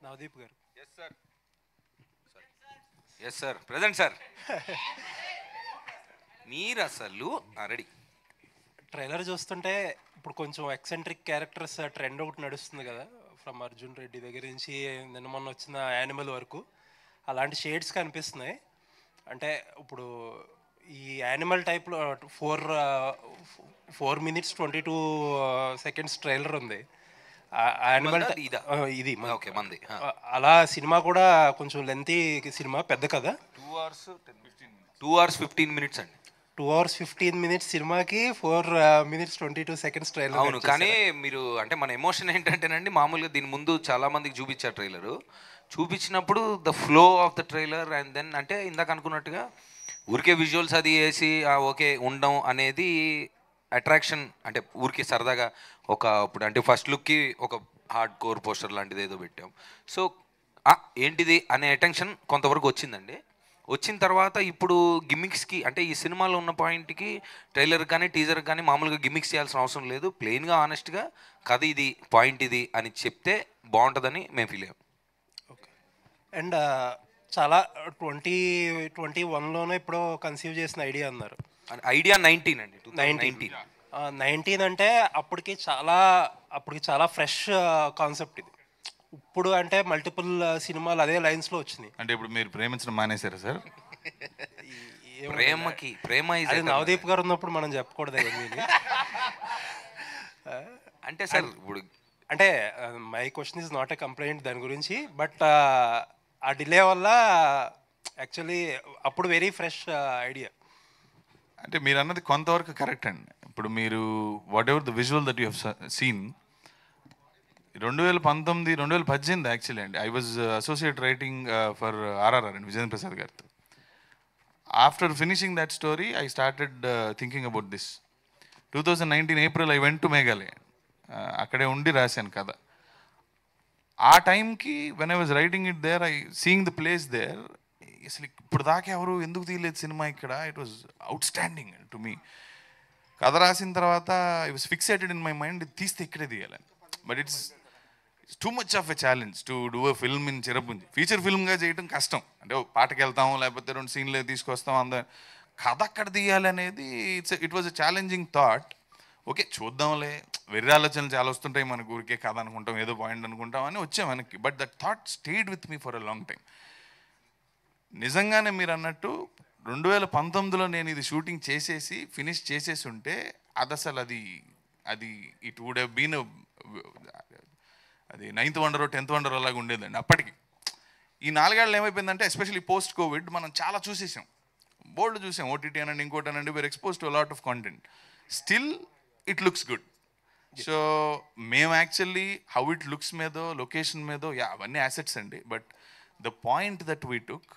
నవదీప్ గారు. Yes sir, present sir. మీరు అసలు రెడీ. ట్రైలర్ చూస్తుంటే ఇప్పుడు కొంచెం ఎక్సెంట్రిక్ క్యారెక్టర్స్ ట్రెండ్ ఒకటి నడుస్తుంది కదా, ఫ్రమ్ అర్జున్ రెడ్డి దగ్గర నుంచి నిన్న మొన్న వచ్చిన యానిమల్ వరకు అలాంటి షేడ్స్ కనిపిస్తున్నాయి. అంటే ఇప్పుడు ఈ యానిమల్ టైప్లో 4 minutes 22 seconds ట్రైలర్ ఉంది. యానిమల్ ఇది ఓకే మంది. అలా సినిమా కూడా కొంచెం లెంతీ సినిమా, పెద్ద కదా. 2 hours 15 minutes అండి. 2 hours 15 minutes సినిమాకి 4 minutes 22 seconds ట్రైలర్. అవును, కానీ మీరు అంటే మన ఎమోషన్ ఏంటంటేనండి, మామూలుగా దీని ముందు చాలా మందికి చూపించారు ట్రైలరు. చూపించినప్పుడు the flow of the trailer and then అంటే ఇందాక అనుకున్నట్టుగా ఊరికే విజువల్స్ అది వేసి ఓకే ఉండడం అనేది అట్రాక్షన్. అంటే ఊరికి సరదాగా ఇప్పుడు అంటే ఫస్ట్ లుక్కి ఒక హార్డ్ కోర్ పోస్టర్ లాంటిది ఏదో పెట్టాం. సో ఏంటిది అనే అటెన్షన్ కొంతవరకు వచ్చిందండి. వచ్చిన తర్వాత ఇప్పుడు గిమ్మిక్స్కి అంటే ఈ సినిమాలో ఉన్న పాయింట్కి ట్రైలర్ కానీ టీజర్ కానీ మామూలుగా గిమ్మిక్స్ చేయాల్సిన అవసరం లేదు. ప్లెయిన్గా ఆనెస్ట్గా కథ ఇది, పాయింట్ ఇది అని చెప్తే బాగుంటుందని మేము ఫీల్ అయ్యాం. ఓకే. అండ్ చాలా 2021లోనే ఇప్పుడు కన్సీవ్ చేసిన ఐడియా అన్నారు. ఐడియా 19 అండి, 19 అంటే అప్పటికి చాలా ఫ్రెష్ కాన్సెప్ట్ ఇది. ఇప్పుడు అంటే మల్టిపుల్ సినిమాలు అదే లైన్స్లో వచ్చినాయి. అంటే ఇప్పుడు మీరు ప్రేమించడం మానేశారా సార్? ప్రేమ అది నవదీప్ గారు ఉన్నప్పుడు మనం చెప్పకూడదు అంటే సార్. ఇప్పుడు అంటే my question is not a complaint దాని గురించి, బట్ ఆ డిలే వల్ల యాక్చువల్లీ అప్పుడు వెరీ ఫ్రెష్ ఐడియా. అంటే మీరు అన్నది కొంతవరకు కరెక్ట్ అండి. ఇప్పుడు మీరు whatever the visual that you have seen 2019 2018 actually అండి. I was associate writing for RRR అండి, విజయేంద్ర ప్రసాద్ గారితో. After finishing that story I started thinking about this. 2019 April I went to Meghalaya. అక్కడే ఉండి రాశాను కథ. ఆ టైంకి when I was writing it there, I seeing the place there, అసలు ఇప్పుడు దాకా ఎవరు ఎందుకు తీయలేదు సినిమా ఇక్కడ, it was out standing to me. కథ రాసిన తర్వాత I was fixated in my mind, తీస్తే ఇక్కడే తీయాలని. But it's too much of a challenge to do a film in Cherrapunji. Feature ఫిల్మ్గా చేయడం కష్టం. అంటే పాటకి వెళ్తాం, లేకపోతే 2 సీన్లు తీసుకొస్తాం, కథ అక్కడ తీయాలి అనేది it was a challenging thought. Okay చూద్దాంలే, వెర్రి ఆలోచనలు చాలా వస్తుంటాయి మనకు, ఊరికే కథ అనుకుంటాం, ఏదో పాయింట్ అనుకుంటాం అని వచ్చాం వెనక్కి. But that thought stayed with me for a long time. నిజంగానే మీరు అన్నట్టు 2019లో నేను ఇది షూటింగ్ చేసేసి ఫినిష్ చేసేసి ఉంటే అది అసలు అది ఇట్ వుడ్ హ్యావ్ బీన్ అది 9th wonder 10th wonder అలాగా ఉండేదండి. అప్పటికి ఈ 4 ఏళ్ళు ఏమైపోయిందంటే, ఎస్పెషల్లీ పోస్ట్ కోవిడ్ మనం చాలా చూసేసాం, బోల్డ్ చూసాం. ఓటీటీ అనండి, ఇంకోటి అనండి, we are expose to lot of content. Still it looks good. So మేము యాక్చువల్లీ హౌ ఇట్ లుక్స్ మీదో, లొకేషన్ మీదో, అవన్నీ యాసెట్స్ అండి. But the point that we took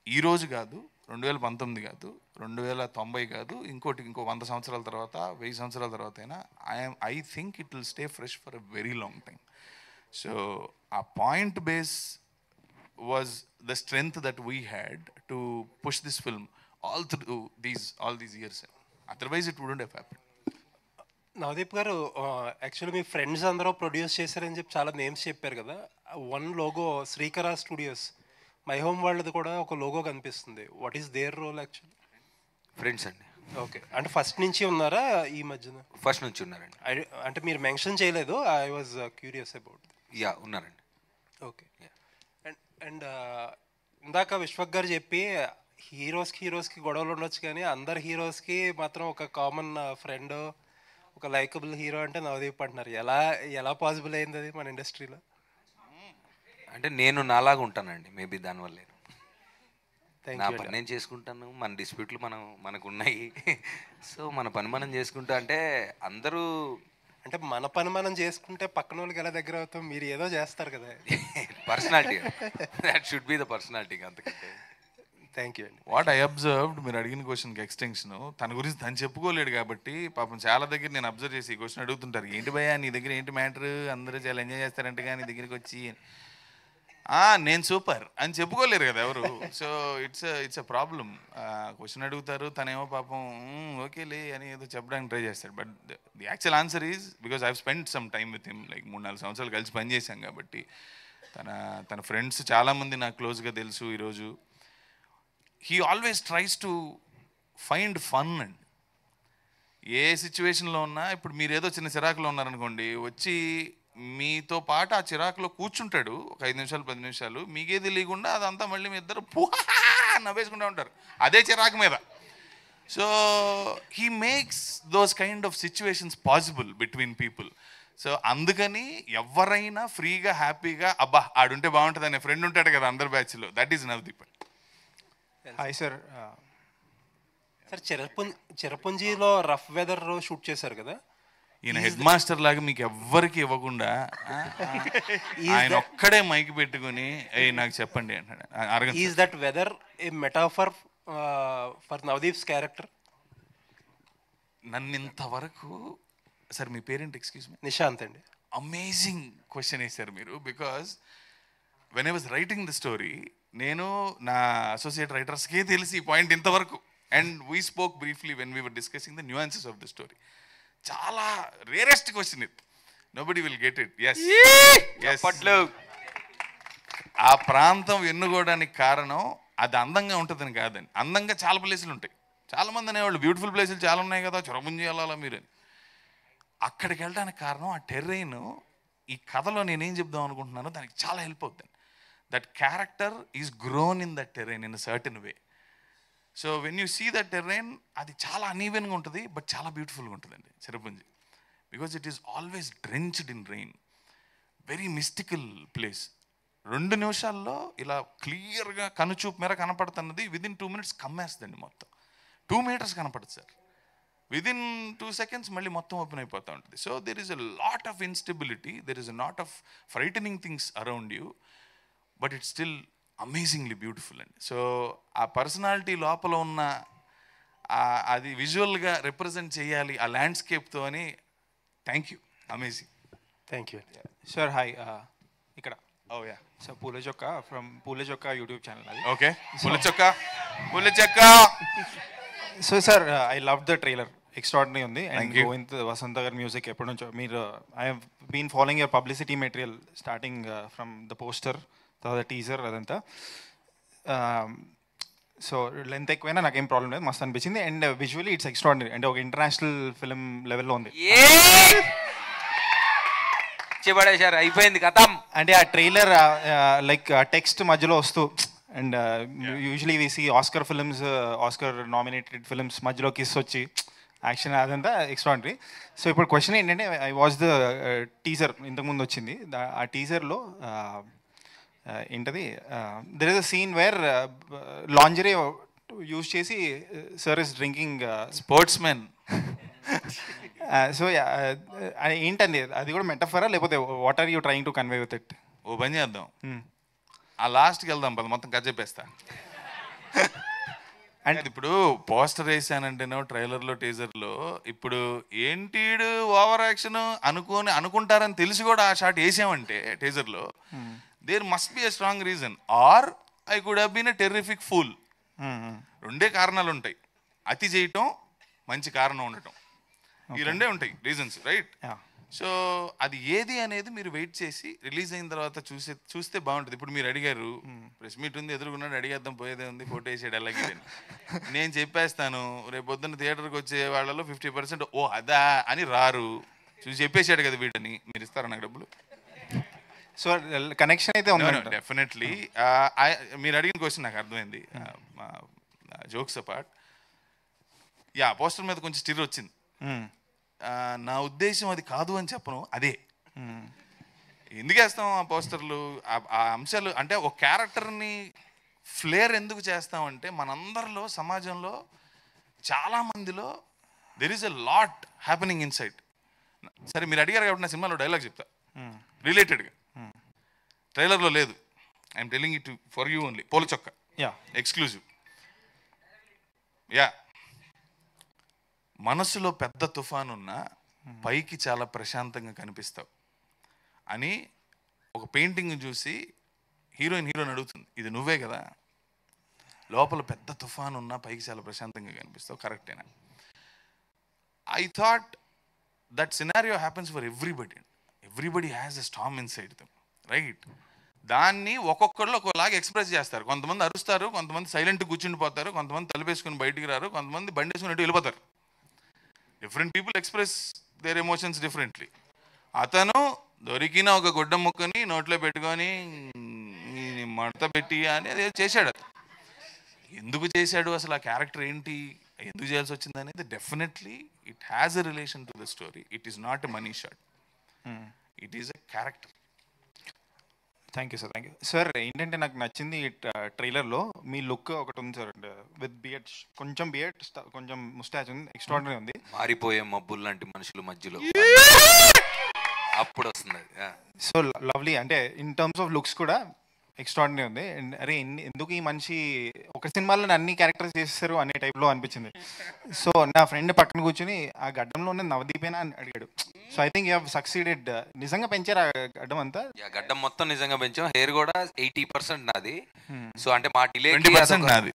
ఈరోజు కాదు, 2019 కాదు, 2090 కాదు, ఇంకో 100 సంవత్సరాల తర్వాత, 1000 సంవత్సరాల తర్వాత అయినా I think it will stay fresh for a very long time. So ఆ point base was the strength that we had to push this film all these years. Otherwise it wouldn't have happened. Navdeep గారు, actually మీ friends అందరూ produce చేశారని చెప్పి చాలా names చెప్పారు కదా. One logo Srikara Studios, My Home వాళ్ళది కూడా ఒక లోగో కనిపిస్తుంది. What is their role actually? Friends అండి. ఓకే, అంటే ఫస్ట్ నుంచి ఉన్నారా ఈ మధ్యన? ఫస్ట్ నుంచి ఉన్నారండి. అంటే మీరు మెన్షన్ చేయలేదు, ఐ వాజ్ క్యూరియస్ అబౌట్. ఉన్నారండి. ఓకే. అండ్ ఇందాక విశ్వక్ గారు చెప్పి హీరోస్కి గొడవలు ఉండొచ్చు, కానీ అందరు హీరోస్కి మాత్రం ఒక కామన్ ఫ్రెండ్, ఒక లైకబుల్ హీరో అంటే నవదీప్ అంటున్నారు. ఎలా పాసిబుల్ అయింది అది మన ఇండస్ట్రీలో? అంటే నేను నాలాగా ఉంటానండి, మేబీ దానివల్ల. నా పని నేను చేసుకుంటాను, మన డిస్ప్యూట్లు మనకు ఉన్నాయి. సో మన పని మనం చేసుకుంటా అంటే అందరూ అంటే మన పని మనం చేసుకుంటే పక్కన వాళ్ళకి ఎలా దగ్గర అవుతాం? మీరు ఏదో చేస్తారు కదా. Personality, that should be the personality. అంతకంటే థ్యాంక్ యూ అండి. వాట్ ఐ అబ్జర్వ్డ్, మీరు అడిగిన క్వశ్చన్కి ఎక్స్టెన్షన్, తన గురించి తను చెప్పుకోలేడు కాబట్టి పాపం చాలా దగ్గర నేను అబ్జర్వ్ చేసి ఈ క్వశ్చన్ అడుగుతుంటారు, ఏంటి భయ్యా నీ దగ్గర ఏంటి మ్యాటర్, అందరూ చాలా ఎంజాయ్ చేస్తారంటే కానీ నీ దగ్గరికి వచ్చి నేను సూపర్ అని చెప్పుకోలేరు కదా ఎవరు. So it's a problem. Question అడుగుతారు, తనేమో పాపం ఓకేలే అని ఏదో చెప్పడానికి ట్రై చేస్తాడు. But the actual answer is because I spend some time with him, like 3-4 సంవత్సరాలు కలిసి పనిచేశాం కాబట్టి. తన ఫ్రెండ్స్ చాలామంది నాకు క్లోజ్గా తెలుసు ఈరోజు. He always tries to find fun and ఏ సిచ్యువేషన్లో ఉన్నా. ఇప్పుడు మీరు ఏదో చిన్న చిరాకులో ఉన్నారనుకోండి, వచ్చి మీతో పాటు ఆ చిరాకులో కూర్చుంటాడు ఒక 5 నిమిషాలు 10 నిమిషాలు, మీకేది లేకుండా అదంతా మళ్ళీ మీ ఇద్దరు నవ్వేసుకుంటూ ఉంటారు అదే చిరాకు మీద. So he makes those kind of situations possible between people. So అందుకని ఎవరైనా ఫ్రీగా హ్యాపీగా అబ్బా ఆడుంటే బాగుంటుంది అనే ఫ్రెండ్ ఉంటాడు కదా అందరి బ్యాచ్లో, that is Navdeep. Hi sir. Sir చిరపుంజీలో రఫ్ వెదర్ షూట్ చేశారు కదా, ఈయన హెడ్ మాస్టర్ లాగా మీకు ఎవ్వరికి ఇవ్వకుండా ఆయన ఒక్కడే మైక్ పెట్టుకుని నాకు చెప్పండి అంటాడు. Is that weather a metaphor for Navdeep's character? నన్ను ఇంతవరకు సార్ మీ పేరెంట్ ఎక్స్క్యూజ్ మీ? నిశాంత్ అండి. అమేజింగ్ క్వశ్చన్ వేశారు మీరు. Because when I was writing the story, నేను నా అసోసియేట్ రైటర్స్కే తెలిసి ఈ పాయింట్ ఇంతవరకు. And we spoke briefly when we were discussing the nuances of the story. చాలా rarest question it, nobody will get it. Yes, ఆ ప్రాంతం ఎన్నుకోవడానికి కారణం అది అందంగా ఉంటుందని కాదండి. అందంగా చాలా ప్లేసులు ఉంటాయి. చాలామంది అనేవాళ్ళు బ్యూటిఫుల్ ప్లేసులు చాలా ఉన్నాయి కదా, చిరపుంజి వెళ్ళాలా మీరు అని. అక్కడికి వెళ్ళడానికి కారణం ఆ టెర్రైన్. ఈ కథలో నేనేం చెప్దాం అనుకుంటున్నానో దానికి చాలా హెల్ప్ అవుతుంది. That character is grown in that terrain in a certain way. So when you see that terrain, అది చాలా అనీవెన్గా ఉంటుంది బట్ చాలా బ్యూటిఫుల్గా ఉంటుందండి Cherrapunji. Because it is always drenched in rain, very mystical place. 2 నిమిషాల్లో ఇలా క్లియర్గా కనుచూపు మేర కనపడుతున్నది విదిన్ 2 minutes కమ్మేస్తుందండి. మొత్తం 2 meters కనపడుతుంది సార్. విదిన్ 2 seconds మళ్ళీ మొత్తం ఓపెన్ అయిపోతూ ఉంటుంది. So there is a lot of instability, there is a lot of frightening things around you, but it's still amazingly beautiful అండి. సో ఆ పర్సనాలిటీ లోపల ఉన్న అది విజువల్గా రిప్రజెంట్ చేయాలి ఆ ల్యాండ్స్కేప్తో అని. Thank you, amazing. Thank you. Sir hi, ఇక్కడ ఓ yeah sir Poolachokka from Poolachokka YouTube channel అది. Okay, Pullachokka. So sir I love the trailer, extraordinary ఉంది. And Thank you. గోవింద్ వసంత గారి మ్యూజిక్ ఎప్పటి నుంచో మీరు, I have been following your publicity material starting from the poster, తర్వాత teaser అదంతా. సో లెంత్ ఎక్కువైనా నాకేం ప్రాబ్లం లేదు, మస్తు అనిపించింది. అండ్ విజువల్లీ ఇట్స్ ఎక్స్ట్రాడినరీ, అంటే ఒక ఇంటర్నేషనల్ ఫిల్మ్ లెవెల్లో ఉంది. చెప్పడేశారు, అయిపోయింది కథం. అంటే ఆ ట్రైలర్ లైక్ టెక్స్ట్ మధ్యలో వస్తూ, and usually we see Oscar films, Oscar nominated films మధ్యలో కిస్ వచ్చి యాక్షన్, అదంతా ఎక్స్ట్రాడినరీ. సో ఇప్పుడు క్వశ్చన్ ఏంటంటే, ఐ వాచ్ ద టీజర్, ఇంతకుముందు వచ్చింది. ఆ టీజర్లో ఏంటది, there is a scene where lingerie use చేసి sir is drinking sportsmen. So ఏంటండి అది కూడా మెటఫరా, లేకపోతే what are you trying to convey with it? ఓ పని చేద్దాం, ఆ లాస్ట్కి వెళ్దాం పద, మొత్తం కథ చెప్పేస్తా. అండ్ ఇప్పుడు పోస్టర్ వేసానంటేనో ట్రైలర్లో టీజర్లో, ఇప్పుడు ఏంటీడు ఓవర్ యాక్షన్ అనుకుంటారని తెలిసి కూడా ఆ షాట్ వేసామంటే టీజర్లో, there must be a strong reason, or I could have been a terrific fool. 2 కారణాలు ఉంటాయి, అతి చేయటం, మంచి కారణం ఉండటం. ఈ 2 ఉంటాయి రీజన్స్, రైట్? సో అది ఏది అనేది మీరు వెయిట్ చేసి రిలీజ్ అయిన తర్వాత చూస్తే బాగుంటుంది. ఇప్పుడు మీరు అడిగారు, ప్రెస్ మీట్ ఉంది ఎదురుకున్నాడు, అడిగేద్దాం పోయేదే ఉంది, ఫోటో వేసాడు అలాగే. నేను చెప్పేస్తాను, రేపు పొద్దున్న థియేటర్కి వచ్చే వాళ్ళలో 50% ఓ అదా అని రారు, చూసి చెప్పేశాడు కదా వీడని. మీరు ఇస్తారా నాకు డబ్బులు? సో కనెక్షన్ అయితే ఉంది డెఫినెట్లీ. మీరు అడిగిన క్వశ్చన్ నాకు అర్థమైంది, జోక్స్ అపార్ట్. యా, పోస్టర్ మీద కొంచెం స్టిర్ వచ్చింది. నా ఉద్దేశం అది కాదు అని చెప్పను, అదే. ఎందుకు వేస్తాం ఆ పోస్టర్లు, ఆ అంశాలు? అంటే ఒక క్యారెక్టర్ని ఫ్లేర్ ఎందుకు చేస్తామంటే, మనందరిలో సమాజంలో చాలామందిలో there is a lot happening in side. సరే మీరు అడిగారు కాబట్టి నా సినిమాలో డైలాగ్ చెప్తా రిలేటెడ్గా, ట్రైలర్లో లేదు. I'm telling it for you only. Poolachokka exclusive. Yeah, మనసులో పెద్ద తుఫానున్నా పైకి చాలా ప్రశాంతంగా కనిపిస్తావు అని ఒక పెయింటింగ్ చూసి హీరోని అడుగుతుంది, ఇది నువ్వే కదా? లోపల పెద్ద తుఫాను ఉన్నా పైకి చాలా ప్రశాంతంగా కనిపిస్తావు, కరెక్టేనా? I thought that scenario happens for everybody has a storm inside them, right? దాన్ని ఒక్కొక్కళ్ళు ఒకలాగా ఎక్స్ప్రెస్ చేస్తారు. కొంతమంది అరుస్తారు, కొంతమంది సైలెంట్ కూర్చుండిపోతారు, కొంతమంది తలుపేసుకుని బయటికి రారు, కొంతమంది బండి వేసుకుని వెళ్ళిపోతారు. Different people express there emotions differently. అతను దొరికిన ఒక గుడ్డ ముక్కని నోట్లో పెట్టుకొని మడత పెట్టి అనేది చేశాడు. అతను ఎందుకు చేశాడు, అసలు ఆ క్యారెక్టర్ ఏంటి, ఎందుకు చేయాల్సి వచ్చింది అనేది definitely it has a relation to the story. It is not a money shot, it is a character. Thank you sir, thank you sir. ఏంటంటే నాకు నచ్చింది ట్రైలర్లో మీ లుక్ ఒకటి ఉంది సార్, విత్ బియర్డ్, కొంచెం బియర్డ్, కొంచెం ముస్టాచ్ ఉంది, ఎక్స్ట్రాడినరీ ఉంది. మారిపోయే మబ్బులు లాంటి మనుషుల మధ్యలో అప్పుడు వస్తుంది. సో లవ్లీ, అంటే ఇన్ టర్మ్స్ ఆఫ్ లుక్స్ కూడా ఎక్స్ట్రాడినరీ ఉంది. అండ్ అరే ఎందుకు ఈ మనిషి ఒక సినిమాలో అన్ని క్యారెక్టర్స్ చేస్తారు అనే టైప్లో అనిపించింది. సో నా ఫ్రెండ్ పక్కన కూర్చొని ఆ గడ్డంలో ఉన్న నవదీపేనా అని అడిగాడు. So I think you have succeeded. నిజంగా పెంచారు ఆ గడ్డం అంతా? గడ్డం మొత్తం నిజంగా పెంచాం. హెయిర్ కూడా 80% నాది. సో అంటే మా డిలే నాది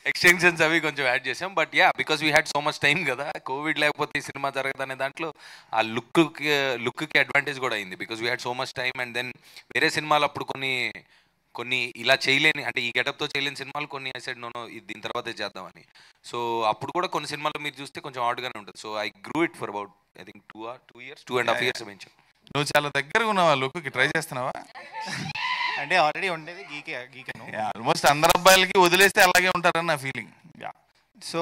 ఎక్స్టెన్షన్స్ అవి కొంచెం యాడ్ చేసాం. But yeah, because we had so much time కదా, కోవిడ్ లేకపోతే ఈ సినిమా జరగదు అనే దాంట్లో ఆ లుక్కి అడ్వాంటేజ్ కూడా అయింది. Because we had so much time. And then వేరే సినిమాలు అప్పుడు కొన్ని ఇలా చేయలేని, అంటే ఈ గెటప్తో చేయలేని సినిమాలు కొన్ని ఐ సెడ్ నో దీని తర్వాతే చేద్దామని. సో అప్పుడు కూడా కొన్ని సినిమాలు మీరు చూస్తే కొంచెం ఆడ్గానే ఉంటుంది. So I grew it for about I think 2.5 years పెంచాం. నువ్వు చాలా దగ్గరగా ఉన్నావా లుక్కి? ట్రై చేస్తున్నావా? అంటే ఆల్రెడీ ఉండేది గీకను. ఆల్మోస్ట్ అందరు అబ్బాయిలకి వదిలేస్తే అలాగే ఉంటారని నా feeling. So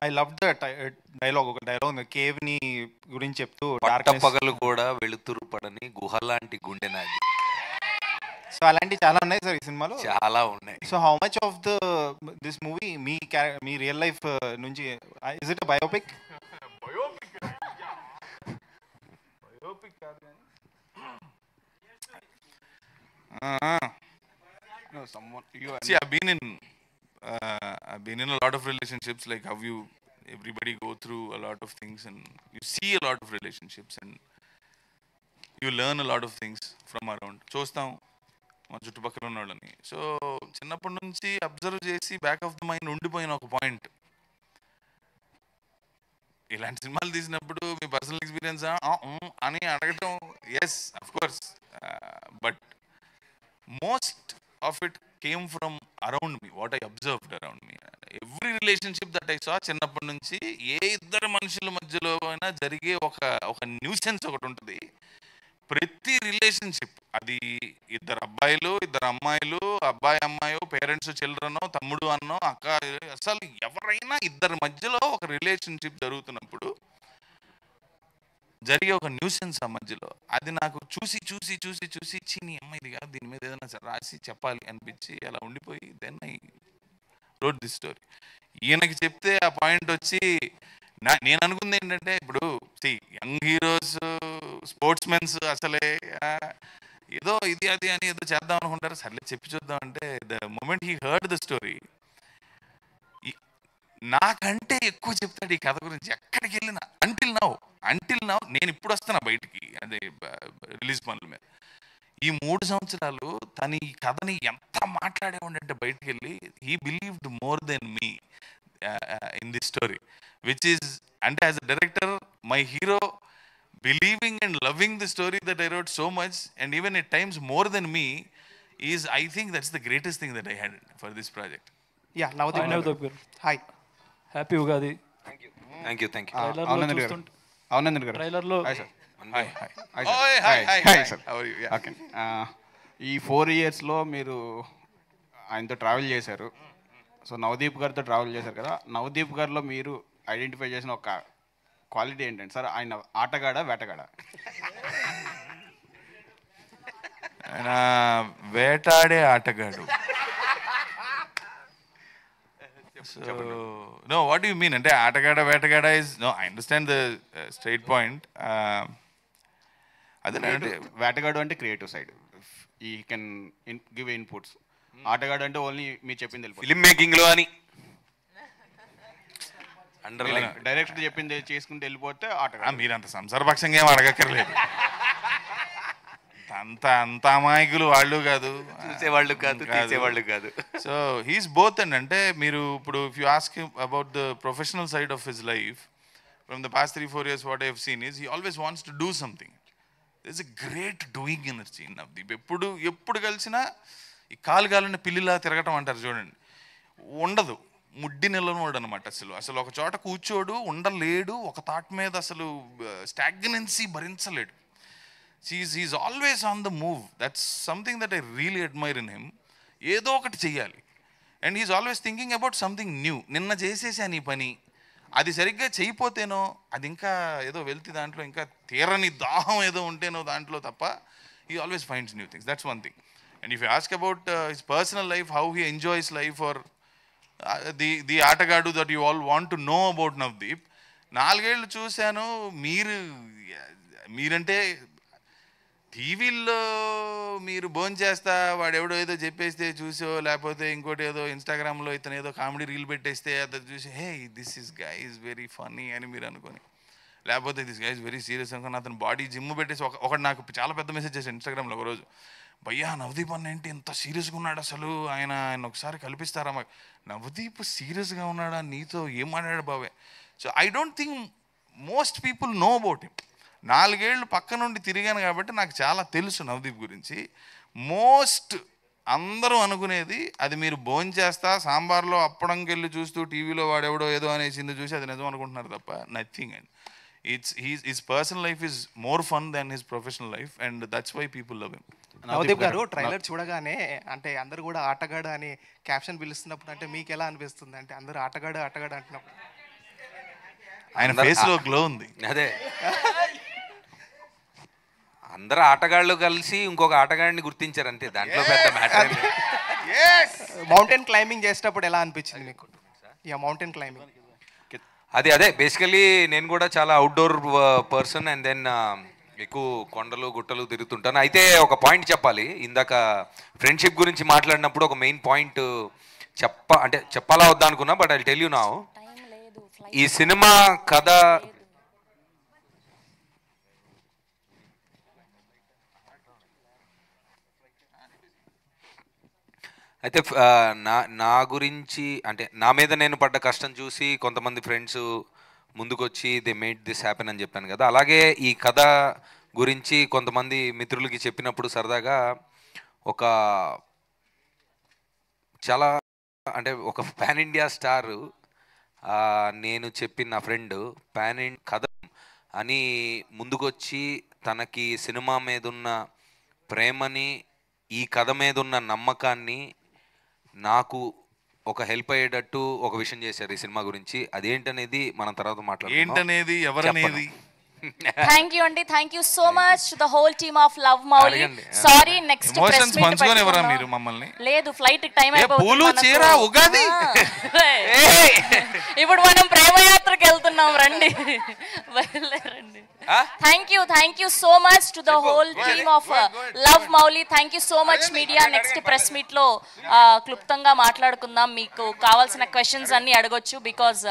I love the dialogue, ఒక డైలాగ్ ఉంది కేవ్ని గురించి చెప్తూ, పగలు కూడా వెలుతురు పడని గుహ లాంటి గుండె నాది. సో అలాంటివి చాలా ఉన్నాయి సార్ ఈ సినిమాలో, చాలా ఉన్నాయి. So how much of this movie మీ రియల్ లైఫ్ నుంచి, is it biopic? See, I've been in a lot of relationships, like how everybody go through a lot of things and you see a lot of relationships and you learn a lot of things from around. చూస్తాం మా చుట్టుపక్కల ఉన్న వాళ్ళని. So చిన్నప్పటి నుంచి observe చేసి back of the mind ఉండిపోయిన ఒక పాయింట్, ఇలాంటి సినిమాలు తీసినప్పుడు మీ పర్సనల్ ఎక్స్పీరియన్స్ అని అడగటం, yes of course, but most of it came from around me, what I observed around me. Every relationship that I saw చిన్నప్పటి నుంచి ఏ ఇద్దరు మనుషుల మధ్యలో అయినా జరిగే ఒక న్యూసెన్స్ ఒకటి ఉంటుంది. ప్రతి రిలేషన్షిప్, అది ఇద్దరు అబ్బాయిలు, ఇద్దరు అమ్మాయిలు, అబ్బాయి అమ్మాయో, పేరెంట్స్ చిల్డ్రనో, తమ్ముడు అన్నో, అక్క, అసలు ఎవరైనా ఇద్దరి మధ్యలో ఒక రిలేషన్షిప్ జరుగుతున్నప్పుడు జరిగే ఒక న్యూసెన్స్ ఆ మధ్యలో, అది నాకు చూసి చూసి చూసి చూసి చీని అమ్మాయిది కాదు, దీని మీద ఏదైనా రాసి చెప్పాలి అనిపించి అలా ఉండిపోయి then I wrote this story. ఈయనకి చెప్తే ఆ పాయింట్ వచ్చి నేను అనుకుంది ఏంటంటే, ఇప్పుడు యంగ్ హీరోస్, స్పోర్ట్స్ మెన్స్ అసలే ఏదో ఇది అది అని ఏదో చేద్దాం అనుకుంటారు. సర్లే చెప్పి చూద్దాం అంటే the moment he heard the story, నాకంటే ఎక్కువ చెప్తాడు ఈ కథ గురించి ఎక్కడికి వెళ్ళినా. అంటిల్ నౌ నేను ఇప్పుడు వస్తున్నా బయటికి, అదే రిలీజ్ పనుల మీద. ఈ 3 సంవత్సరాలు తను ఈ కథని ఎంత మాట్లాడేవాడంటే బయటికి వెళ్ళి, he believed more than me in this story, which is, అంటే as a director my hero believing and loving the story that I wrote so much and even at times more than me is, I think that's the greatest thing that I had for this project. Yeah, Navdeep గారు hi, happy Ugadi. Thank you. అవునందర్ గారు ట్రైలర్లో okay, ఈ 4 yearsలో మీరు ఆయనతో travel చేశారు. So Navdeep గారితో travel చేశారు కదా, నవదీప్ గారిలో మీరు ఐడెంటిఫై చేసిన ఒక క్వాలిటీ ఏంటంటే సార్, ఆయన ఆటగాడా వేటగాడా? ఆయన వేటాడే ఆటగాడు. So, no, what do you mean? అంటే ఆటగాడ వేటగాడ is, no, I understand the straight point. అదేనంటే వేటగాడు అంటే క్రియేటివ్ సైడ్, ఈ కెన్ గివ్ ఇన్పుట్స్. ఆటగాడు అంటే ఓన్లీ మీరు చెప్పింది ఫిల్మ్ మేకింగ్లో అని అండర్లైన్, డైరెక్టర్ చెప్పింది చేసుకుంటూ వెళ్ళిపోతే ఆటగాడు. మీరు అంత సంసారపక్షంగా ఏం అడగక్కర్లేదు. అంత అంత అమాయకులు వాళ్ళు కాదు, చూసేవాళ్ళు కాదు, తీసేవాళ్ళు కాదు. సో హీస్ బోత్ అండ్ అంటే మీరు ఇప్పుడు if you ask about the professional side of his life from the past 3-4 years what I have seen is he always wants to do something. This a great doing energy in Navdeep. ఎప్పుడు కలిసినా ఈ కాలుగాలని పిల్లిలా తిరగటం అంటారు చూడండి, ఉండదు. ముడ్డి నిలవడు అనమాట. అసలు ఒక చోట కూర్చోడు, ఉండలేడు, ఒక థాట్ మీద అసలు స్టాగ్నెన్సీ భరించలేడు. He's always on the move. That's something that I really admire in him. ఏదో ఒకటి చెయ్యాలి. And he's always thinking about something new. నిన్న చేసేసాను ఈ పని, అది సరిగ్గా చేయిపోతేనో, అది ఇంకా ఏదో వెళ్తే దాంట్లో ఇంకా తీరని దాహం ఏదో ఉంటేనో దాంట్లో తప్ప, he always finds new things. That's one thing. And if you ask about his personal life, how he enjoys life, or the ఆటగాడు that you all want to know about Navdeep. 4 ఏళ్ళు చూశాను. మీరంటే టీవీల్లో మీరు భోంచేస్తా వాడెవడో ఏదో చెప్పేస్తే చూసో, లేకపోతే ఇంకోటి ఏదో ఇన్స్టాగ్రామ్లో ఇతను ఏదో కామెడీ రీల్ పెట్టేస్తే అది చూసి hey this is guy is very funny అని మీరు అనుకొని, లేకపోతే this guy is very serious అనుకుని అతను బాడీ జిమ్ పెట్టేసి ఒకటి నాకు చాలా పెద్ద మెసేజ్ చేశాను ఇన్స్టాగ్రామ్లో ఒకరోజు. భయ్యా నవదీప్ అన్న ఏంటి ఇంత సీరియస్గా ఉన్నాడు అసలు, ఆయన ఒకసారి కల్పిస్తారా మాకు. నవదీప్ సీరియస్గా ఉన్నాడా, నీతో ఏం మాట్లాడాడు బావే. So I don't think most people know about him. 4 ఏళ్ళు పక్క నుండి తిరిగాను కాబట్టి నాకు చాలా తెలుసు నవదీప్ గురించి. మోస్ట్ అందరూ అనుకునేది అది మీరు భోంచేస్తా సాంబార్లో అప్పడంకెళ్ళి చూస్తూ టీవీలో వాడెవడో ఏదో అనేసింది చూసి అది నిజం అనుకుంటున్నారు తప్ప nothing. And his personal life is more fun than his professional life and that's why people love him. Navdeep గారు ట్రైలర్ చూడగానే అంటే అందరూ కూడా ఆటగాడు అని క్యాప్షన్ పిలుస్తున్నప్పుడు అంటే మీకు ఎలా అనిపిస్తుంది? అంటే అందరూ ఆటగాడు ఆటగాడు అంటున్నప్పుడు ఆయన ఫేస్ లో గ్లో ఉంది. అదే అందరూ ఆటగాళ్ళు కలిసి ఇంకొక ఆటగాడిని గుర్తించారు అంతే, దాంట్లో పెద్ద మ్యాటర్. మౌంటైన్ క్లైంబింగ్ చేసేటప్పుడు ఎలా అనిపించింది మీకు? మౌంటైన్ క్లైంబింగ్ అదే బేసికలీ నేను కూడా చాలా అవుట్డోర్ పర్సన్ అండ్ దెన్ ఎక్కువ కొండలు గుట్టలు తిరుగుతుంటాను. అయితే ఒక పాయింట్ చెప్పాలి. ఇందాక ఫ్రెండ్షిప్ గురించి మాట్లాడినప్పుడు ఒక మెయిన్ పాయింట్ చెప్పాలా వద్దా అనుకున్నా, but I tell you now. ఈ సినిమా కథ అయితే నా గురించి అంటే నా మీద నేను పడ్డ కష్టం చూసి కొంతమంది ఫ్రెండ్స్ ముందుకొచ్చి దే మేడ్ దిస్ హ్యాపెన్ అని చెప్పాను కదా. అలాగే ఈ కథ గురించి కొంతమంది మిత్రులకి చెప్పినప్పుడు సరదాగా చాలా అంటే ఒక పాన్ ఇండియా స్టార్ నేను చెప్పిన నా ఫ్రెండ్ కథ అని ముందుకొచ్చి తనకి సినిమా మీద ఉన్న ప్రేమని, ఈ కథ మీద ఉన్న నమ్మకాన్ని నాకు ఒక హెల్ప్ అయ్యేటట్టు ఒక విషయం చేశారు ఈ సినిమా గురించి. అదేంటనేది మనం తర్వాత మాట్లాడుకుందాం. ఏంటనేది ఎవరనేది థ్యాంక్ యూ అండి, thank you so much to the whole team of love Mouli. Sorry next emotions పంచుకొని ఎవరా మీరు మమ్మల్ని? లేదు ఫ్లైట్ టైం అయిపోతుంది. పూలు చీర ఉగాది ఇప్పుడు మనం ప్రేమయాత్రకు వెళ్తున్నాం, రండి రండి. Thank you so much to the whole team of love Mouli. Thank you so much media. Next press meet లో క్లుప్తంగా మాట్లాడుకుందాం. మీకు కావాల్సిన క్వశ్చన్స్ అన్ని అడగొచ్చు బికాజ్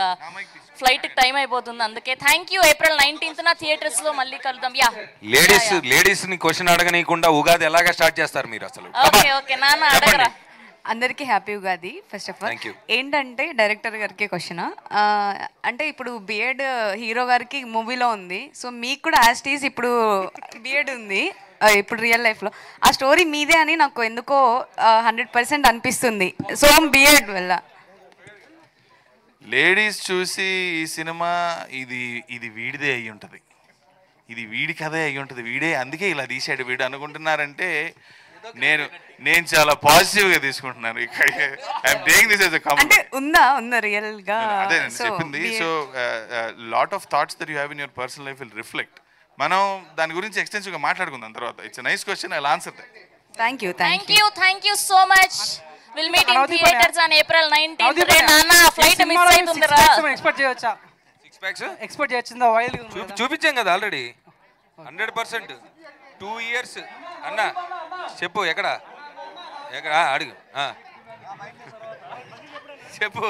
ఫ్లైట్ టైం అయిపోతుంది. అందుకే thank you. April 19th theatres లో మళ్ళీ కలుద్దాం. యా లేడీస్ ని క్వశ్చన్ అడగనీయకుండా ఉగాది ఎలాగా స్టార్ట్ చేస్తారు మీరు అసలు? ఓకే నాన్న అడగరా. అందరికీ happy Ugadi. First of all ఏంటంటే డైరెక్టర్ గారికి క్వశ్చన్, అంటే ఇప్పుడు బిఎడ్ హీరో గారికి మూవీలో ఉంది, సో మీకు కూడా యాజ్ టీజ్ ఇప్పుడు బిఎడ్ ఉంది ఇప్పుడు రియల్ లైఫ్లో. ఆ స్టోరీ మీదే అని నాకు ఎందుకో 100% అనిపిస్తుంది. సో బిఎడ్ వల్ల లేడీస్ చూసి ఈ సినిమా ఇది వీడిదే అయ్యి ఉంటుంది, ఇది వీడి కథే అయ్యి ఉంటుంది, వీడే అందుకే ఇలా తీసాడు వీడు అనుకుంటున్నారంటే నేను చాలా పాజిటివ్ గా తీసుకుంటున్నాను. అంటే ఉందా రియల్ గా అదే నేను చెప్పింది. So lot of thoughts that you have in your personal life will reflect. మనం దాని గురించి ఎక్స్టెన్సివ్ గా మాట్లాడుకుందాం తర్వాత. It's nice question, I will answer that. Thank you so much. We'll meet in theaters on April 19th. రే నాన్న flight miss అవుతుందిరా. Expect చేయొచ్చా? 6 packs expect చేయొచ్చిందా? Wild చూపించాం కదా ఆల్రెడీ 100%. 2 years అన్న చెప్పు ఎక్కడ అడుగు చెప్పు.